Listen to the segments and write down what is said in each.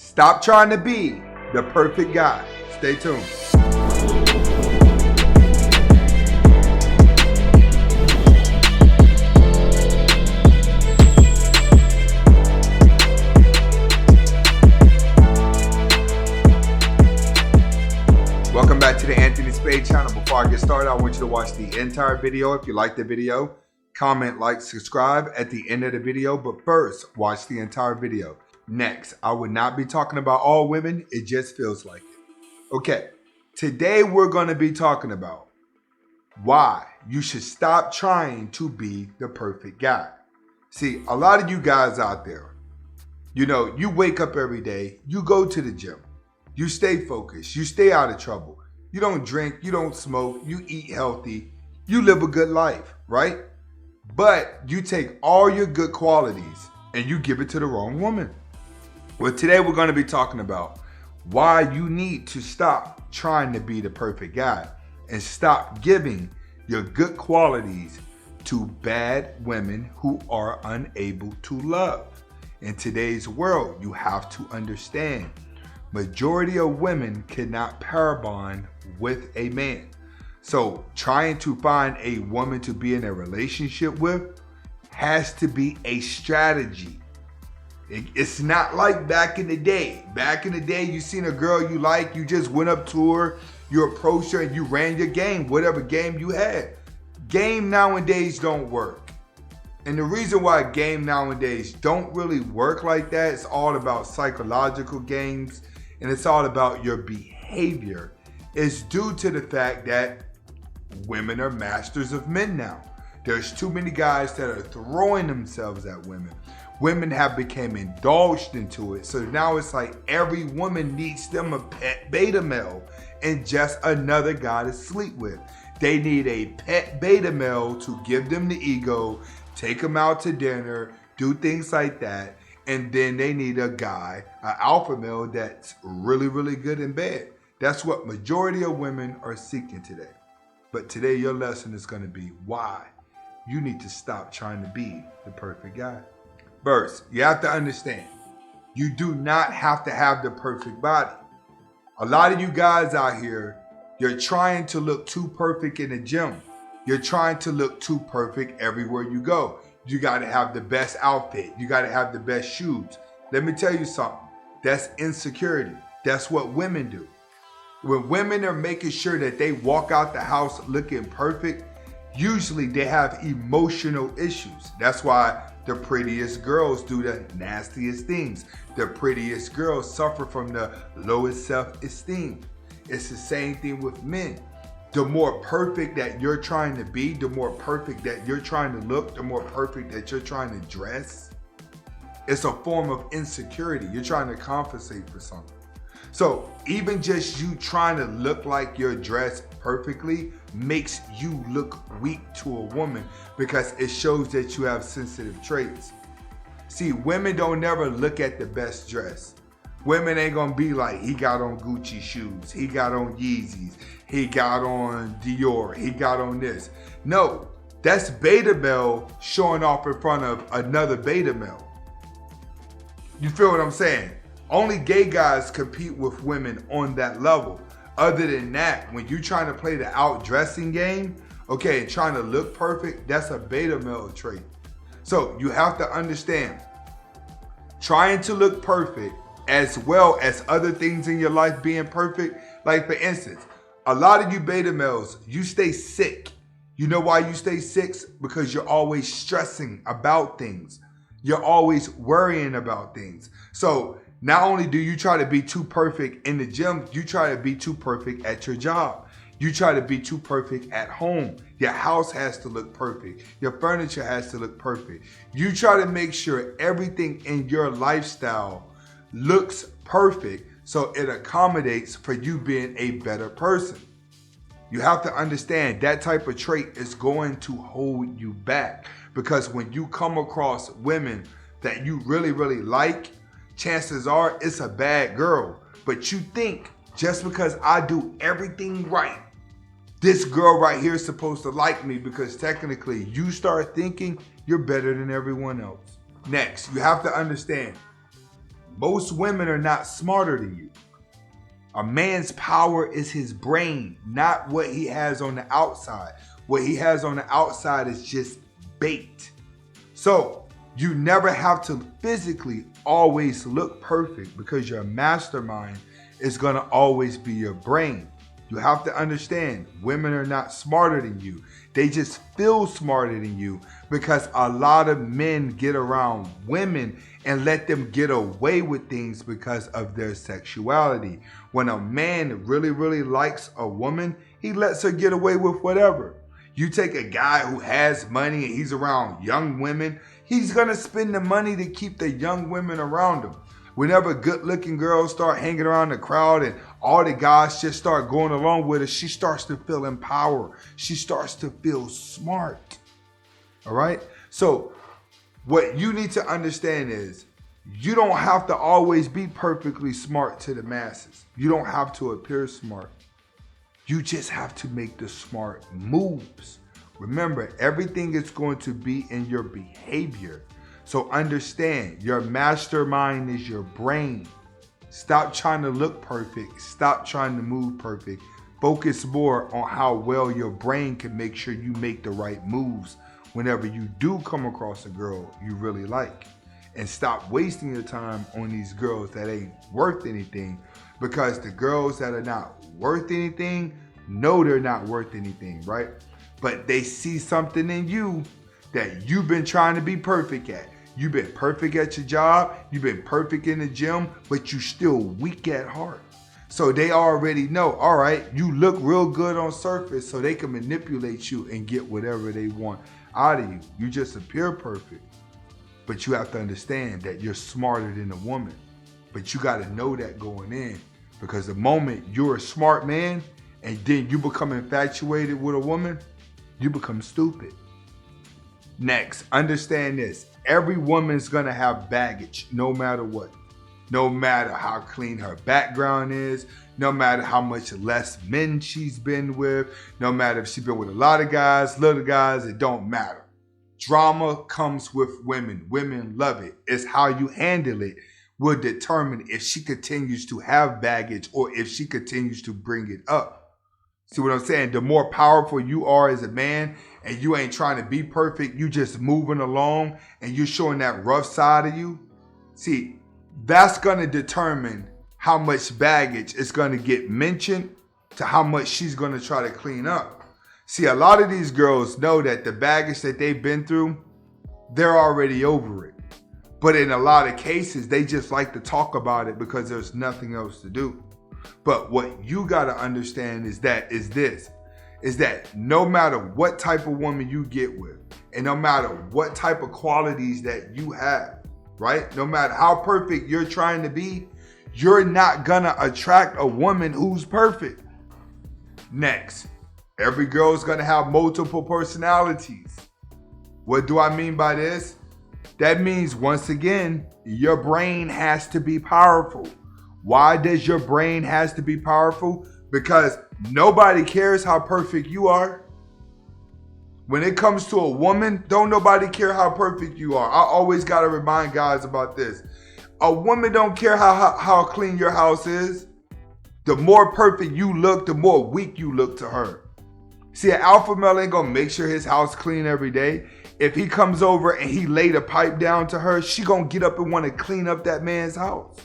Stop trying to be the perfect guy. Stay tuned. Welcome back to the Anthony Spade channel. Before I get started, I want you to watch the entire video. If you like the video, comment, like, subscribe at the end of the video. But first, watch the entire video. Next, I would not be talking about all women. It just feels like it. Okay, today we're going to be talking about why you should stop trying to be the perfect guy. See, a lot of you guys out there, you wake up every day, you go to the gym. You stay focused. You stay out of trouble. You don't drink. You don't smoke. You eat healthy. You live a good life, right? But you take all your good qualities and you give it to the wrong woman. Well, today we're going to be talking about why you need to stop trying to be the perfect guy and stop giving your good qualities to bad women who are unable to love. In today's world, you have to understand majority of women cannot pair bond with a man. So trying to find a woman to be in a relationship with has to be a strategy. It's not like back in the day. Back in the day, you seen a girl you like, you just went up to her, you approached her and you ran your game, whatever game you had. Game nowadays don't work. And the reason why game nowadays don't really work like that, it's all about psychological games. And it's all about your behavior. It's due to the fact that women are masters of men now. There's too many guys that are throwing themselves at women. Women have become indulged into it. So now it's like every woman needs them a pet beta male and just another guy to sleep with. They need a pet beta male to give them the ego, take them out to dinner, do things like that. And then they need a guy, an alpha male that's really, really good in bed. That's what majority of women are seeking today. But today your lesson is going to be why you need to stop trying to be the perfect guy. First, you have to understand, you do not have to have the perfect body. A lot of you guys out here, you're trying to look too perfect in the gym. You're trying to look too perfect everywhere you go. You got to have the best outfit. You got to have the best shoes. Let me tell you something. That's insecurity. That's what women do. When women are making sure that they walk out the house looking perfect, usually they have emotional issues. That's why the prettiest girls do the nastiest things. The prettiest girls suffer from the lowest self-esteem. It's the same thing with men. The more perfect that you're trying to be, the more perfect that you're trying to look, the more perfect that you're trying to dress, it's a form of insecurity. You're trying to compensate for something. So even just you trying to look like you're dressed perfectly makes you look weak to a woman because it shows that you have sensitive traits. See, women don't never look at the best dress. Women ain't gonna be like, he got on Gucci shoes, he got on Yeezys, he got on Dior, he got on this. No, that's beta male showing off in front of another beta male. You feel what I'm saying? Only gay guys compete with women on that level. Other than that, when you're trying to play the outdressing game, okay, and trying to look perfect, that's a beta male trait. So you have to understand, trying to look perfect as well as other things in your life being perfect. Like for instance, a lot of you beta males, you stay sick. You know why you stay sick? Because you're always stressing about things. You're always worrying about things. So not only do you try to be too perfect in the gym, you try to be too perfect at your job. You try to be too perfect at home. Your house has to look perfect. Your furniture has to look perfect. You try to make sure everything in your lifestyle looks perfect so it accommodates for you being a better person. You have to understand that type of trait is going to hold you back because when you come across women that you really, really like, chances are it's a bad girl. But you think just because I do everything right, this girl right here is supposed to like me because technically you start thinking you're better than everyone else. Next, you have to understand Most women are not smarter than you. A man's power is his brain, not what he has on the outside. What he has on the outside is just bait. So you never have to physically always look perfect because your mastermind is going to always be your brain. You have to understand, women are not smarter than you. They just feel smarter than you because a lot of men get around women and let them get away with things because of their sexuality. When a man really, really likes a woman, he lets her get away with whatever. You take a guy who has money and he's around young women, he's going to spend the money to keep the young women around him. Whenever good-looking girls start hanging around the crowd and all the guys just start going along with her, she starts to feel empowered. She starts to feel smart. All right? So what you need to understand is you don't have to always be perfectly smart to the masses. You don't have to appear smart. You just have to make the smart moves. Remember, everything is going to be in your behavior. So understand, your mastermind is your brain. Stop trying to look perfect. Stop trying to move perfect. Focus more on how well your brain can make sure you make the right moves whenever you do come across a girl you really like. And stop wasting your time on these girls that ain't worth anything, because the girls that are not worth anything know they're not worth anything, right? But they see something in you that you've been trying to be perfect at. You've been perfect at your job, you've been perfect in the gym, but you still weak at heart. So they already know, all right, you look real good on surface, so they can manipulate you and get whatever they want out of you. You just appear perfect. But you have to understand that you're smarter than a woman. But you got to know that going in, because the moment you're a smart man and then you become infatuated with a woman, you become stupid. Next, understand this. Every woman's going to have baggage no matter what. No matter how clean her background is, no matter how much less men she's been with, no matter if she's been with a lot of guys, little guys, it don't matter. Drama comes with women. Women love it. It's how you handle it will determine if she continues to have baggage or if she continues to bring it up. See what I'm saying? The more powerful you are as a man and you ain't trying to be perfect, you just moving along and you're showing that rough side of you. See, that's going to determine how much baggage is going to get mentioned to how much she's going to try to clean up. See, a lot of these girls know that the baggage that they've been through, they're already over it. But in a lot of cases, they just like to talk about it because there's nothing else to do. But what you got to understand is that no matter what type of woman you get with, and no matter what type of qualities that you have, right? No matter how perfect you're trying to be, you're not going to attract a woman who's perfect. Next, every girl's going to have multiple personalities. What do I mean by this? That means, once again, your brain has to be powerful. Why does your brain has to be powerful? Because nobody cares how perfect you are. When it comes to a woman, don't nobody care how perfect you are. I always got to remind guys about this. A woman don't care how clean your house is. The more perfect you look, the more weak you look to her. See, an alpha male ain't gonna make sure his house clean every day. If he comes over and he laid a pipe down to her, she gonna get up and want to clean up that man's house.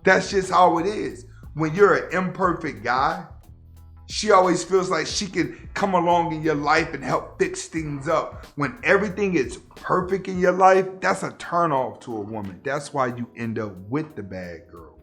That's just how it is. When you're an imperfect guy, she always feels like she can come along in your life and help fix things up. When everything is perfect in your life, that's a turnoff to a woman. That's why you end up with the bad girls.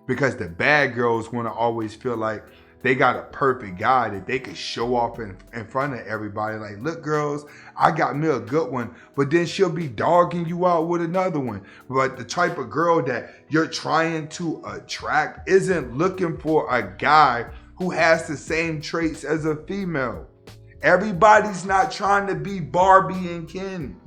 Because the bad girls want to always feel like they got a perfect guy that they can show off in front of everybody. Like, look, girls, I got me a good one. But then she'll be dogging you out with another one. But the type of girl that you're trying to attract isn't looking for a guy who has the same traits as a female. Everybody's not trying to be Barbie and Ken.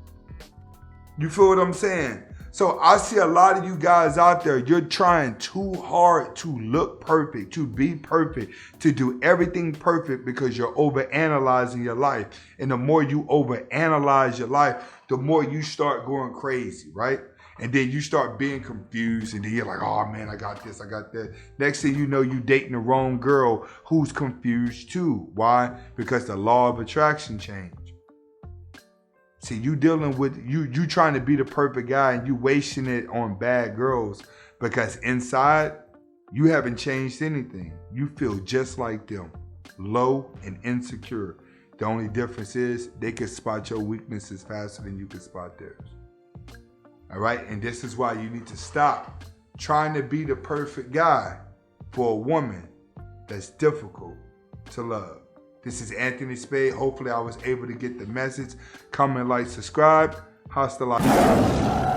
You feel what I'm saying? So I see a lot of you guys out there, you're trying too hard to look perfect, to be perfect, to do everything perfect because you're overanalyzing your life. And the more you overanalyze your life, the more you start going crazy, right? And then you start being confused, and then you're like, oh man, I got this, I got that. Next thing you know, you dating the wrong girl who's confused too. Why? Because the law of attraction changed. See, you dealing with, you trying to be the perfect guy, and you wasting it on bad girls because inside, you haven't changed anything. You feel just like them, low and insecure. The only difference is they can spot your weaknesses faster than you can spot theirs. All right, and this is why you need to stop trying to be the perfect guy for a woman that's difficult to love. This is Anthony Spade. Hopefully I was able to get the message. Comment, like, subscribe. Hasta la.